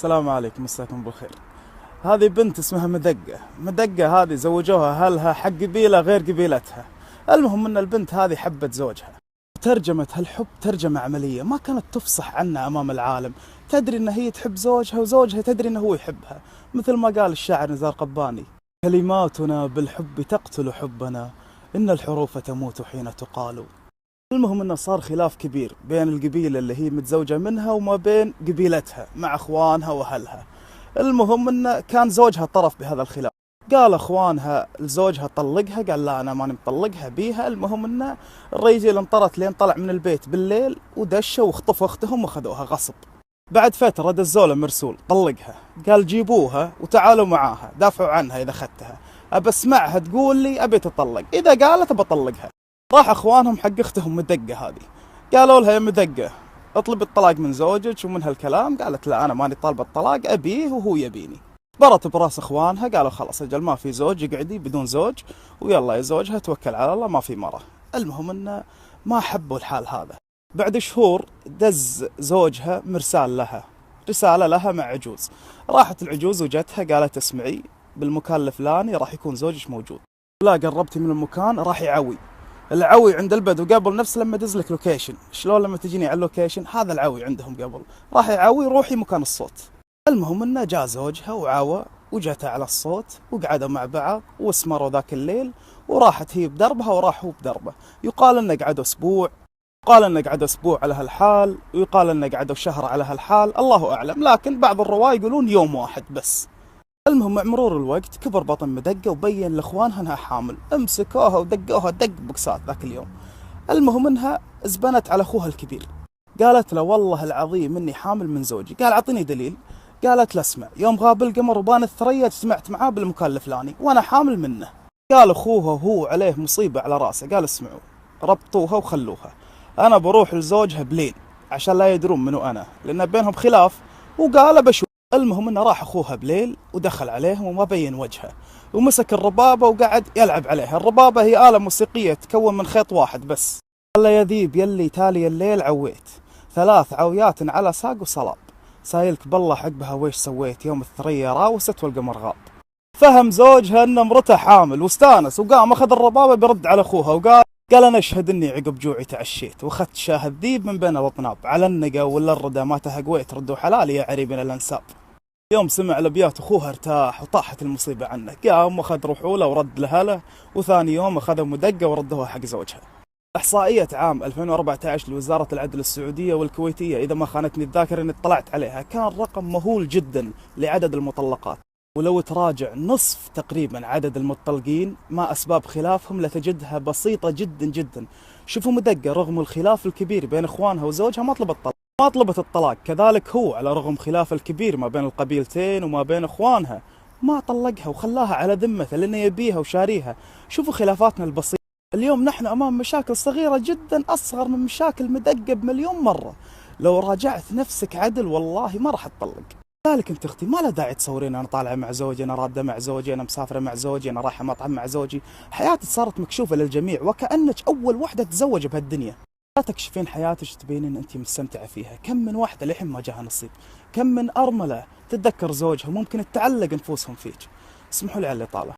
السلام عليكم، مساكم بالخير. هذه بنت اسمها مدقة. مدقة هذه زوجوها أهلها حق قبيلة غير قبيلتها. المهم أن البنت هذه حبت زوجها. ترجمت هالحب ترجمة عملية، ما كانت تفصح عنها أمام العالم. تدري أن هي تحب زوجها وزوجها تدري أنه هو يحبها، مثل ما قال الشاعر نزار قباني: كلماتنا بالحب تقتل حبنا، إن الحروف تموت حين تقال. المهم انه صار خلاف كبير بين القبيلة اللي هي متزوجة منها وما بين قبيلتها مع اخوانها واهلها. المهم انه كان زوجها طرف بهذا الخلاف. قال اخوانها لزوجها طلقها، قال لا انا ماني مطلقها بيها. المهم انه الرجال انطرت لين طلع من البيت بالليل ودشوا واخطفوا اختهم واخذوها غصب. بعد فترة دزوله مرسول طلقها، قال جيبوها وتعالوا معاها دافعوا عنها اذا اخذتها، ابى اسمعها تقول لي ابي تطلق، اذا قالت بطلقها. راح اخوانهم حق اختهم مدقة هذه، قالوا لها يا مدقة اطلب الطلاق من زوجك ومن هالكلام. قالت لا انا ماني طالبة الطلاق، ابيه وهو يبيني. برت براس اخوانها، قالوا خلاص اجل ما في زوج اقعدي بدون زوج، ويلا يا زوجها توكل على الله ما في مرة. المهم انه ما حبوا الحال هذا. بعد شهور دز زوجها مرسال لها، رسالة لها مع عجوز. راحت العجوز وجتها قالت اسمعي بالمكان الفلاني راح يكون زوجك موجود. لا قربتي من المكان راح يعوي. العوي عند البدو قبل نفس لما دز لك لوكيشن، شلون لما تجيني على اللوكيشن هذا العوي عندهم قبل. راح يعوي روحي مكان الصوت. المهم انه جاء زوجها وعوى وجته على الصوت وقعدوا مع بعض واسمروا ذاك الليل، وراحت هي بدربها وراح هو بدربه. يقال انه قعدوا اسبوع، يقال انه قعدوا اسبوع على هالحال، ويقال انه قعدوا شهر على هالحال، الله اعلم، لكن بعض الرواه يقولون يوم واحد بس. المهم مع مرور الوقت كبر بطن مدقة وبين لاخوانها انها حامل، امسكوها ودقوها دق بقسات ذاك اليوم. المهم انها زبنت على اخوها الكبير، قالت له والله العظيم اني حامل من زوجي. قال اعطيني دليل. قالت له اسمع، يوم غاب القمر وبان الثريا اجتمعت معاه بالمكان الفلاني وانا حامل منه. قال اخوها وهو عليه مصيبة على راسه، قال اسمعوا ربطوها وخلوها، انا بروح لزوجها بليل عشان لا يدرون منو انا، لان بينهم خلاف، وقال بشوف. المهم انه راح اخوها بليل ودخل عليهم وما بين وجهه، ومسك الربابة وقعد يلعب عليها. الربابة هي آلة موسيقية تكون من خيط واحد بس. قال يا ذيب يلي تالي الليل عويت، 3 عويات على ساق وصلاب، سايلك بالله حقبها ويش سويت، يوم الثريا راوست والقمر غاب. فهم زوجها ان امرته حامل واستانس، وقام اخذ الربابة برد على اخوها وقال انا اشهد اني عقب جوعي تعشيت واخذت شاه الذيب من بين الاطناب، على النقا ولا الردى ما تهقويت، ردوا حلالي يا عريبنا الانساب. يوم سمع الابيات اخوها ارتاح وطاحت المصيبة عنه، قام واخذ رحوله ورد لهله، وثاني يوم اخذ مدقة وردوها حق زوجها. احصائية عام 2014 لوزارة العدل السعودية والكويتية اذا ما خانتني الذاكرة اني اطلعت عليها، كان رقم مهول جدا لعدد المطلقات. ولو تراجع نصف تقريبا عدد المطلقين ما اسباب خلافهم لتجدها بسيطة جدا جدا. شوفوا مدقة رغم الخلاف الكبير بين اخوانها وزوجها ما طلبت الطلاق، كذلك هو على رغم خلاف الكبير ما بين القبيلتين وما بين اخوانها ما طلقها وخلاها على ذمته لانه يبيها وشاريها. شوفوا خلافاتنا البسيطة. اليوم نحن امام مشاكل صغيرة جدا اصغر من مشاكل مدقة بمليون مرة. لو راجعت نفسك عدل والله ما راح تطلق. ذلك انت اختي ما له داعي تصورين انا طالعه مع زوجي، انا راده مع زوجي، انا مسافره مع زوجي، انا رايحه مطعم مع زوجي. حياتك صارت مكشوفه للجميع وكانك اول وحده تتزوج بهالدنيا. لا تكشفين حياتك تبينين انت مستمتعه فيها. كم من واحده لحين ما جاها نصيب، كم من ارمله تتذكر زوجها ممكن تتعلق نفوسهم فيك. اسمحوا لي على الاطاله.